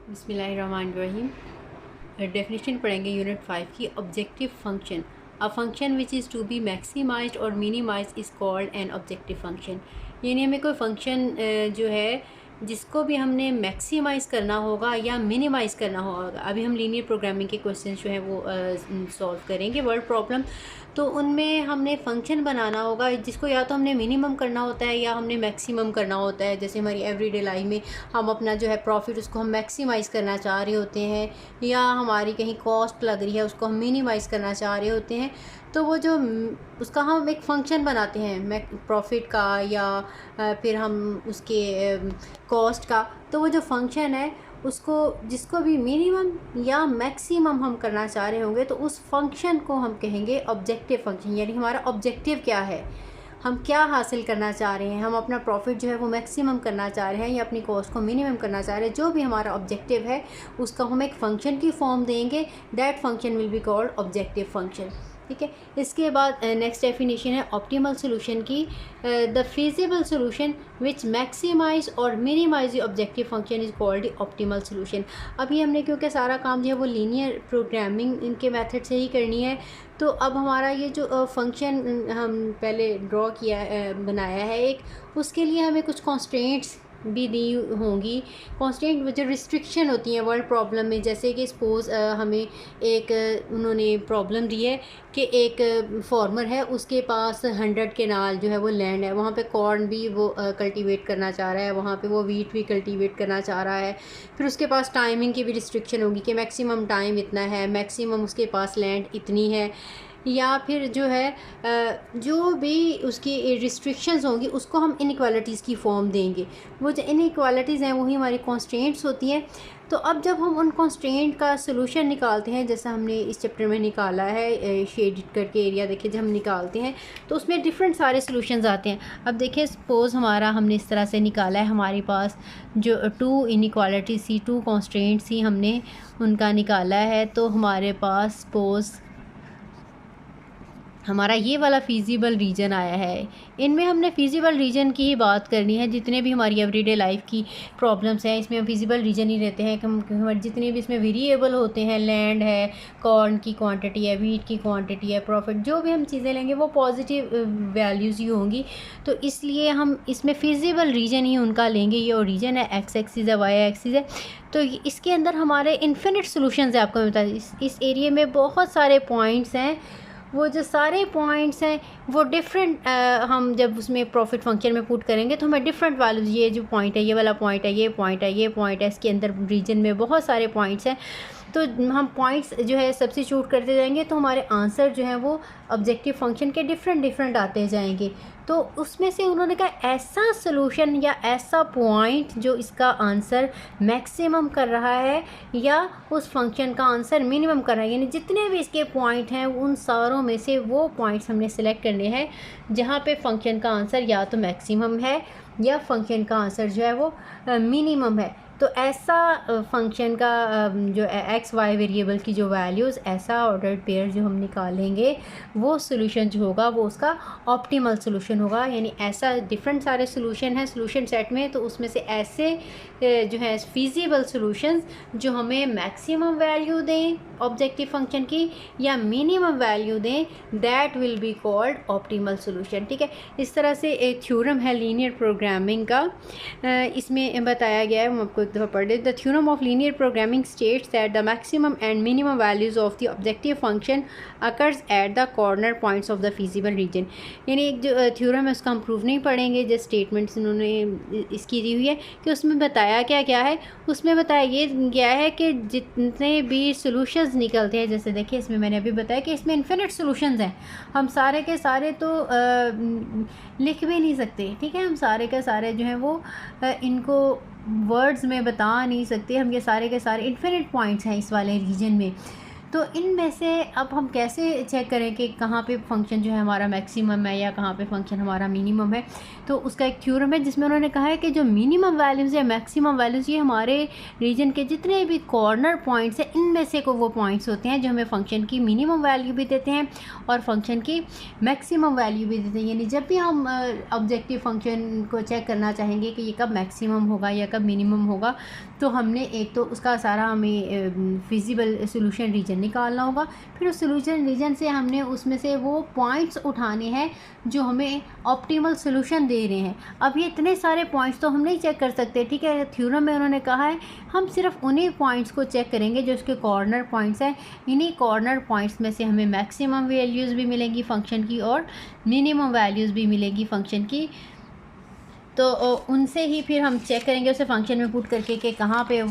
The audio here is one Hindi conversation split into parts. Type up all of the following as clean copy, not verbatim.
बिस्मिल्लाहिर्रहमानिर्रहीम। डेफिनेशन पढ़ेंगे यूनिट 5 की। Objective function, a function which is to be maximised और minimised is called an objective function. यानी हमें कोई फंक्शन जो है जिसको भी हमने मैक्सिमाइज़ करना होगा या मिनिमाइज़ करना होगा। अभी हम लीनियर प्रोग्रामिंग के क्वेश्चन जो हैं वो सॉल्व करेंगे, वर्ड प्रॉब्लम। तो उनमें हमने फंक्शन बनाना होगा जिसको या तो हमने मिनिमम करना होता है या हमने मैक्सिमम करना होता है। जैसे हमारी एवरीडे लाइफ में हम अपना जो है प्रॉफिट उसको हम मैक्सिमाइज़ करना चाह रहे होते हैं, या हमारी कहीं कॉस्ट लग रही है उसको हम मिनिमाइज़ करना चाह रहे होते हैं। तो वो जो उसका हम एक फ़ंक्शन बनाते हैं प्रॉफिट का, या फिर हम उसके कॉस्ट का। तो वो जो फंक्शन है उसको जिसको भी मिनिमम या मैक्सिमम हम करना चाह रहे होंगे तो उस फंक्शन को हम कहेंगे ऑब्जेक्टिव फंक्शन। यानी हमारा ऑब्जेक्टिव क्या है, हम क्या हासिल करना चाह रहे हैं, हम अपना प्रॉफिट जो है वो मैक्सिमम करना चाह रहे हैं या अपनी कॉस्ट को मिनिमम करना चाह रहे हैं। जो भी हमारा ऑब्जेक्टिव है उसका हम एक फ़ंक्शन की फॉर्म देंगे। That function will be called objective function. ठीक है। इसके बाद नेक्स्ट डेफिनेशन है ऑप्टिमल सोल्यूशन की। The feasible solution which maximise और minimise the objective function is called the optimal solution. अभी हमने क्योंकि सारा काम जो है वो लीनियर प्रोग्रामिंग इनके मेथड से ही करनी है, तो अब हमारा ये जो फंक्शन हम पहले ड्रॉ किया बनाया है एक, उसके लिए हमें कुछ कॉन्स्टेंट्स भी दी होंगी। कॉन्स्टेंट जो रिस्ट्रिक्शन होती हैं वर्ड प्रॉब्लम में, जैसे कि सपोज़ हमें एक उन्होंने प्रॉब्लम दी है कि एक फार्मर है, उसके पास 100 केनाल जो है वो लैंड है, वहाँ पे कॉर्न भी वो कल्टीवेट करना चाह रहा है, वहाँ पे वो वीट भी कल्टीवेट करना चाह रहा है। फिर उसके पास टाइमिंग की भी रिस्ट्रिक्शन होगी कि मैक्सिमम टाइम इतना है, मैक्सिमम उसके पास लैंड इतनी है, या फिर जो है जो भी उसकी रिस्ट्रिक्शंस होंगी उसको हम इनइक्वालिटीज़ की फॉर्म देंगे। वो जो इनइक्वालिटीज़ हैं वही हमारी कॉन्स्टेंट्स होती हैं। तो अब जब हम उन कॉन्स्टेंट का सोल्यूशन निकालते हैं, जैसा हमने इस चैप्टर में निकाला है शेड करके एरिया, देखिए जब हम निकालते हैं तो उसमें डिफरेंट सारे सोल्यूशंस आते हैं। अब देखिए सपोज़ हमारा हमने इस तरह से निकाला है, हमारे पास जो 2 इनइक्वालिटी सी, 2 कॉन्स्टेंट्स ही हमने उनका निकाला है। तो हमारे पास सपोज़ हमारा ये वाला फ़ीज़िबल रीजन आया है। इनमें हमने फ़ीज़िबल रीजन की ही बात करनी है। जितने भी हमारी एवरीडे लाइफ की प्रॉब्लम्स हैं इसमें हम फ़ीज़िबल रीजन ही रहते हैं कि हमारे जितने भी इसमें वेरिएबल होते हैं, लैंड है, कॉर्न की क्वांटिटी है, वीट की क्वांटिटी है, प्रॉफिट, जो भी हम चीज़ें लेंगे वो पॉजिटिव वैल्यूज़ ही होंगी। तो इसलिए हम इसमें फ़ीज़िबल रीजन ही उनका लेंगे। ये ओरिजिन है, एक्स एक्सिस है, वाई एक्सिस है। तो इसके अंदर हमारे इन्फिनिट सोल्यूशंस है। आपको मैं बता दें इस एरिया में बहुत सारे पॉइंट्स हैं। वो जो सारे पॉइंट्स हैं वो डिफरेंट हम जब उसमें प्रॉफिट फंक्शन में पुट करेंगे तो हमें डिफरेंट वैल्यूज़, ये जो पॉइंट है, ये वाला पॉइंट है, ये पॉइंट है, ये पॉइंट है, इसके अंदर रीजन में बहुत सारे पॉइंट्स हैं। तो हम पॉइंट्स जो है सब्स्टिट्यूट करते जाएंगे तो हमारे आंसर जो है वो ऑब्जेक्टिव फंक्शन के डिफरेंट आते जाएंगे। तो उसमें से उन्होंने कहा ऐसा सोल्यूशन या ऐसा पॉइंट जो इसका आंसर मैक्सिमम कर रहा है या उस फंक्शन का आंसर मिनिमम कर रहा है, यानी जितने भी इसके पॉइंट हैं उन सारों में से वो पॉइंट्स हमने सेलेक्ट करने हैं जहाँ पे फंक्शन का आंसर या तो मैक्सिमम है या फंक्शन का आंसर जो है वो मिनिमम है। तो ऐसा फंक्शन का जो एक्स वाई वेरिएबल की जो वैल्यूज़, ऐसा ऑर्डर्ड पेयर जो हम निकालेंगे वो सोल्यूशन जो होगा वो उसका ऑप्टिमल सोल्यूशन होगा। यानी ऐसा डिफरेंट सारे सोल्यूशन हैं सोल्यूशन सेट में, तो उसमें से ऐसे जो है फीजिबल सोल्यूशंस जो हमें मैक्सिमम वैल्यू दें ऑब्जेक्टिव फंक्शन की या मिनिमम वैल्यू दें, that will be called optimal solution. ठीक है। इस तरह से एक थ्योरम है लीनियर प्रोग्रामिंग का, इसमें बताया गया है, हम आपको एक दफ़ा पढ़ दें। The theorem of linear programming states that the maximum and minimum values of the objective function occurs at the corner points of the feasible reason. यानी एक जो थ्योरम है उसका हम प्रूव नहीं पढ़ेंगे, जो स्टेटमेंट्स इन्होंने इसकी दी हुई है कि उसमें बताया क्या है। उसमें बताया ये गया है कि जितने भी सोल्यूशंस निकलते हैं, जैसे देखिए इसमें मैंने अभी बताया कि इसमें इन्फिनिट सोल्यूशंस हैं, हम सारे के सारे तो लिख भी नहीं सकते। ठीक है। हम सारे के सारे जो हैं वो इनको वर्ड्स में बता नहीं सकते। हम ये सारे के सारे इन्फिनिट पॉइंट्स हैं इस वाले रीजन में। तो इनमें से अब हम कैसे चेक करें कि कहाँ पे फंक्शन जो है हमारा मैक्सिमम है या कहाँ पे फंक्शन हमारा मिनिमम है। तो उसका एक थ्योरम है जिसमें उन्होंने कहा है कि जो मिनिमम वैल्यूज़ या मैक्सिमम वैल्यूज़ ये हमारे रीजन के जितने भी कॉर्नर पॉइंट्स हैं इनमें से को वो पॉइंट्स होते हैं जो हमें फंक्शन की मिनिमम वैल्यू भी देते हैं और फंक्शन की मैक्सिमम वैल्यू भी देते हैं। यानी जब भी हम ऑब्जेक्टिव फंक्शन को चेक करना चाहेंगे कि ये कब मैक्सिमम होगा या कब मिनिमम होगा, तो हमने एक तो उसका सारा हमें फिजिबल सोल्यूशन रीजन निकालना होगा, फिर उस सोल्यूशन रीजन से हमने उसमें से वो पॉइंट्स उठाने हैं जो हमें ऑप्टिमल सोल्यूशन दे रहे हैं। अब ये इतने सारे पॉइंट्स तो हम नहीं चेक कर सकते, ठीक है, थ्योरम में उन्होंने कहा है हम सिर्फ उन्हीं पॉइंट्स को चेक करेंगे जो उसके कॉर्नर पॉइंट्स हैं। इन्हीं कॉर्नर पॉइंट्स में से हमें मैक्सिमम वैल्यूज़ भी मिलेंगी फंक्शन की और मिनिमम वैल्यूज़ भी मिलेगी फंक्शन की। तो उनसे ही फिर हम चेक करेंगे उसे फंक्शन में पुट करके कि कहाँ पे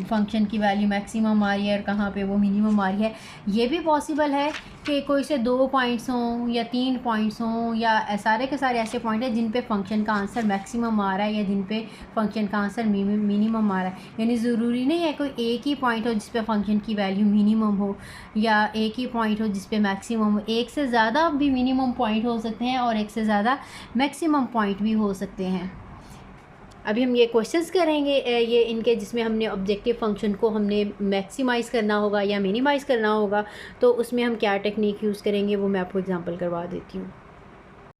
फंक्शन की वैल्यू मैक्सिमम आ रही है और कहाँ पे वो मिनिमम आ रही है। ये भी पॉसिबल है कि कोई से 2 पॉइंट्स हों या 3 पॉइंट्स हों या सारे के सारे ऐसे पॉइंट हैं जिन पे फंक्शन का आंसर मैक्सिमम आ रहा है या जिन पे फंक्शन का आंसर मिनिमम आ रहा है। यानी ज़रूरी नहीं है कोई एक ही पॉइंट हो जिस पे फंक्शन की वैल्यू मिनिमम हो या एक ही पॉइंट हो जिस पे मैक्सिमम हो। एक से ज़्यादा भी मिनिमम पॉइंट हो सकते हैं और एक से ज़्यादा मैक्सिमम पॉइंट भी हो सकते हैं। अभी हम ये क्वेश्चंस करेंगे ये इनके जिसमें हमने ऑब्जेक्टिव फंक्शन को हमने मैक्सिमाइज़ करना होगा या मिनिमाइज़ करना होगा, तो उसमें हम क्या टेक्निक यूज़ करेंगे वो मैं आपको एग्जांपल करवा देती हूँ।